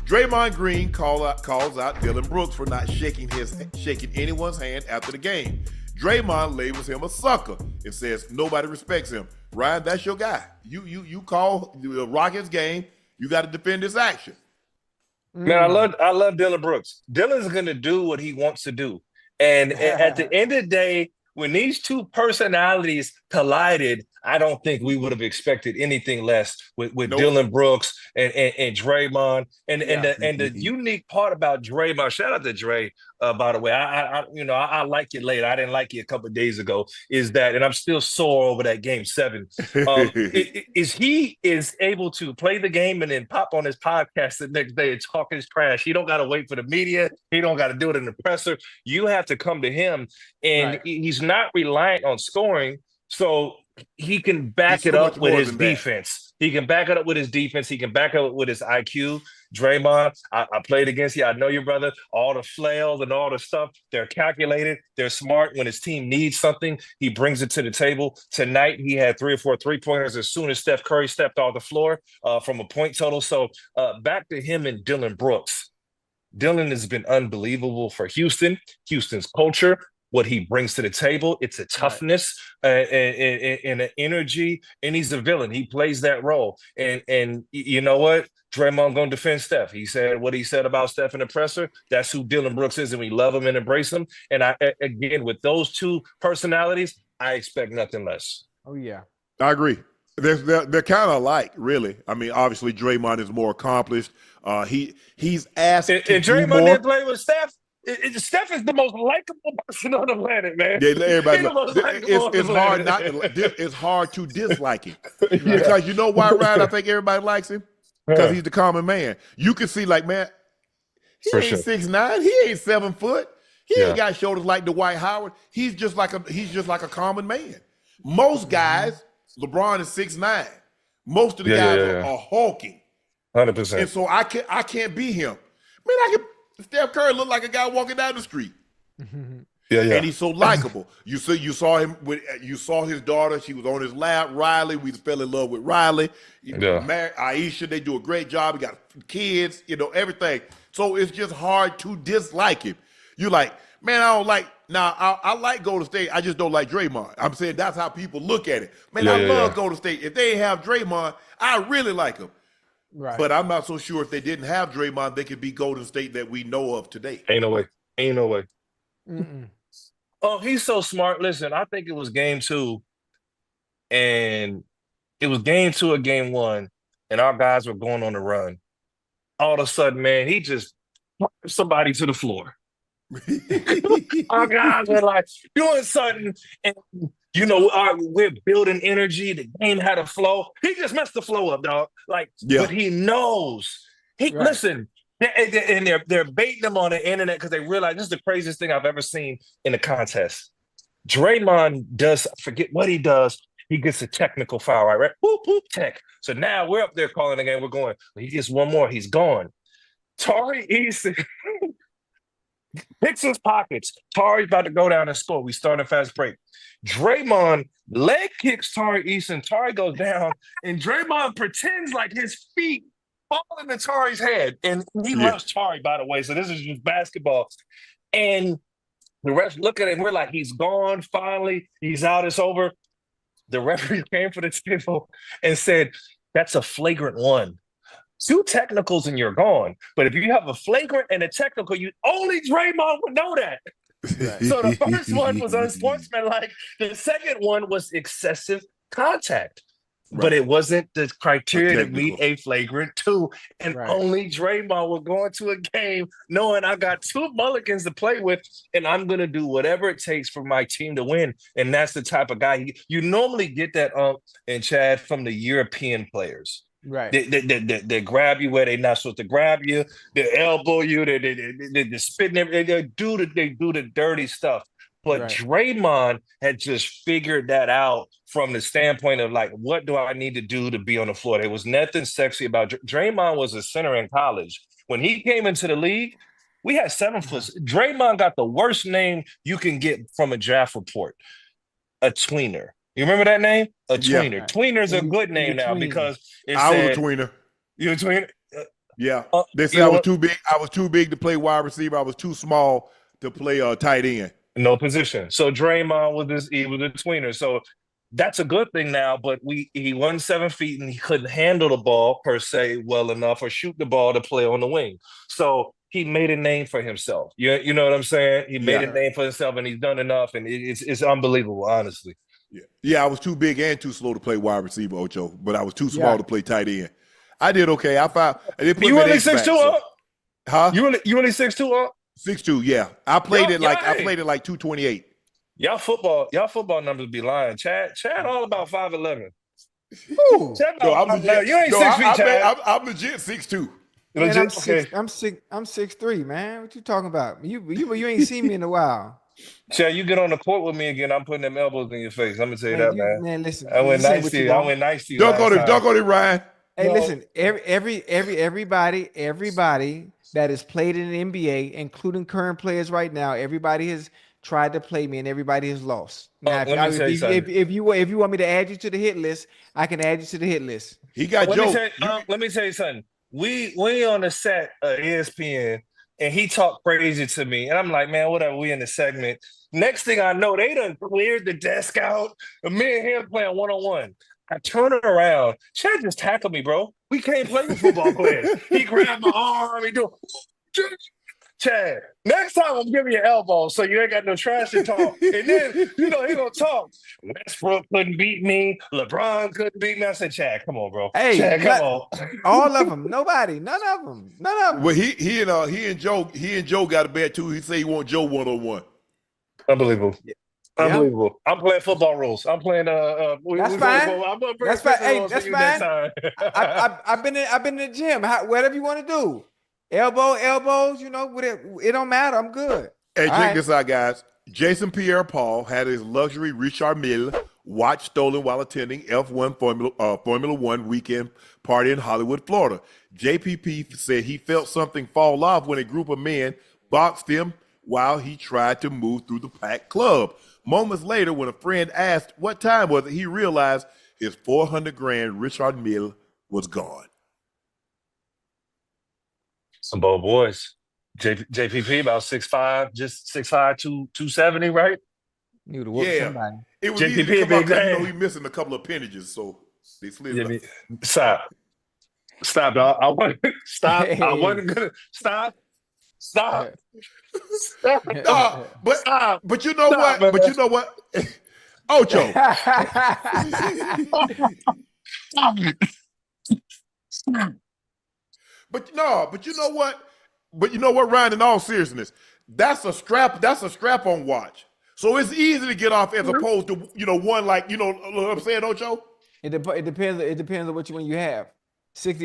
Draymond Green calls out Dylan Brooks for not shaking anyone's hand after the game. Draymond labels him a sucker and says nobody respects him. Ryan, that's your guy. You call the Rockets game. You got to defend this action. Man, I love Dylan Brooks. Dylan's gonna do what he wants to do, and at the end of the day, when these two personalities collided, I don't think we would have expected anything less with Dylan Brooks and Draymond. And the unique part about Draymond, shout out to Dre, by the way. I like you later. I didn't like you a couple of days ago. Is that, and I'm still sore over that game 7. Is he is able to play the game and then pop on his podcast the next day and talk his trash. He don't got to wait for the media. He don't got to do it in the presser. You have to come to him, and he's not reliant on scoring. So he can back it up with his defense. He can back it up with his defense. He can back it up with his IQ. Draymond, I played against you. I know your brother. All the flails and all the stuff, they're calculated. They're smart. When his team needs something, he brings it to the table. Tonight, he had 3 or 4 three-pointers as soon as Steph Curry stepped off the floor from a point total. So back to him and Dylan Brooks. Dylan has been unbelievable for Houston, Houston's culture, what he brings to the table. It's a toughness and an energy, and he's a villain. He plays that role. And you know what? Draymond going to defend Steph. He said what he said about Steph in the presser. That's who Dylan Brooks is, and we love him and embrace him. And again, with those two personalities, I expect nothing less. Oh, yeah. I agree. They're kind of alike, really. I mean, obviously, Draymond is more accomplished. He's asked and Draymond didn't play with Steph. Steph is the most likable person on the planet, man. Yeah, everybody. It's hard to dislike him because you know why, Ryan? I think everybody likes him because he's the common man. You can see, like, man, he ain't 6'9", he ain't 7 foot, he ain't got shoulders like Dwight Howard. He's just like a common man. Most guys, LeBron is 6'9". Most of the guys are hulking. 100%. And so I can't be him. Man, Steph Curry looked like a guy walking down the street. And he's so likable. You saw him you saw his daughter. She was on his lap. Riley, we fell in love with Riley. Married Aisha, they do a great job. He got kids, everything. So it's just hard to dislike him. You like, man, I don't like. Now I like Golden State. I just don't like Draymond. I'm saying that's how people look at it. Man, I love Golden State. If they have Draymond, I really like him. Right. But I'm not so sure if they didn't have Draymond, they could be Golden State that we know of today. Ain't no way. Mm-mm. Oh, he's so smart. Listen, I think it was game 2, and it was game 2 of game 1, and our guys were going on the run. All of a sudden, man, he just put somebody to the floor. Our guys were like doing something, and we're building energy. The game had a flow. He just messed the flow up, dog. But he knows. Listen, and they're baiting him on the internet because they realize this is the craziest thing I've ever seen in a contest. Draymond does, forget what he does. He gets a technical foul, right? Whoop, whoop, tech. So now we're up there calling the game. We're going, he gets one more. He's gone. Tari Eason picks his pockets. Tari's about to go down and score. We start a fast break. Draymond leg kicks Tari Eason. Tari goes down, and Draymond pretends like his feet fall into Tari's head. And he loves Tari, by the way. So this is just basketball. And the rest look at him. We're like, he's gone. Finally, he's out. It's over. The referee came for the table and said, that's a flagrant one. 2 technicals and you're gone. But if you have a flagrant and a technical, only Draymond would know that. Right. So the first one was unsportsmanlike. The second one was excessive contact. Right. But it wasn't the criteria to meet a flagrant 2. And only Draymond would go into a game knowing I got 2 mulligans to play with, and I'm going to do whatever it takes for my team to win. And that's the type of guy. You normally get that and Chad from the European players. Right. They grab you where they're not supposed to grab you. They elbow you. They spit. They do the dirty stuff. But Draymond had just figured that out from the standpoint of like, what do I need to do to be on the floor? There was nothing sexy about Draymond. Was a center in college. When he came into the league, we had 7 foot. Draymond got the worst name you can get from a draft report, a tweener. You remember that name? A tweener. Yeah. Tweener's a good name now because I was a tweener. You a tweener? Yeah. They said I was too big. I was too big to play wide receiver. I was too small to play tight end. No position. So Draymond he was a tweener. So that's a good thing now, but he wasn't 7 feet and he couldn't handle the ball per se well enough or shoot the ball to play on the wing. So he made a name for himself. You know what I'm saying? He made a name for himself and he's done enough, and it's unbelievable, honestly. Yeah, I was too big and too slow to play wide receiver, Ocho, but I was too small to play tight end. I did okay. I found you only 6'2", huh? You only 6'2", 6'2", yeah. I played it like 228. Y'all football numbers be lying. Chad all about 5'11". No, you ain't 6 feet, Chad. I'm legit 6'2". Man, I'm 6'3", man. What you talking about? You ain't seen me in a while. Chad, you get on the court with me again, I'm putting them elbows in your face. I'm gonna tell you that, man. Man, listen. I went nice to you. Dunk on it, Ryan. Hey, listen. Everybody that has played in the NBA, including current players right now, everybody has tried to play me, and everybody has lost. Now, if you want me to add you to the hit list, I can add you to the hit list. He got Joe. Let me tell you something. We on the set of ESPN, and he talked crazy to me, and I'm like, man, whatever. We in the segment. Next thing I know, they done cleared the desk out. Me and him playing 1-on-1. I turn it around. Chad just tackled me, bro. We can't play with football players. He grabbed my arm. He do. Chad, next time I'm giving you elbows so you ain't got no trash to talk. And then, he gonna talk. Westbrook couldn't beat me. LeBron couldn't beat me. I said, Chad, come on, bro. Hey, Chad, come on. All of them. Nobody. None of them. Well, he and Joe got a bet too. He said he want Joe 1-on-1. Unbelievable. Yeah. Unbelievable. I'm playing football rules. I'm playing that's fine. That's fine. Hey, that's fine. I've been in the gym. Whatever you want to do. Elbows, it don't matter. I'm good. Hey, check this out, guys. Jason Pierre-Paul had his luxury Richard Mille watch stolen while attending F1 Formula One weekend party in Hollywood, Florida. JPP said he felt something fall off when a group of men boxed him while he tried to move through the packed club. Moments later, when a friend asked what time was it, he realized his $400,000 Richard Mille was gone. Some bold boys. JPP about 6'5", just 6'5", 270, right? You would whoop somebody. It was JPP easy to come up, he missing a couple of appendages, so they slid. Stop, dog. I wasn't gonna stop. But you know what? Man. But you know what? Ocho. But you know what? But you know what, Ryan, in all seriousness, that's a strap-on watch. So it's easy to get off as opposed to, one like, what I'm saying, Ocho? It depends on which one you have. 60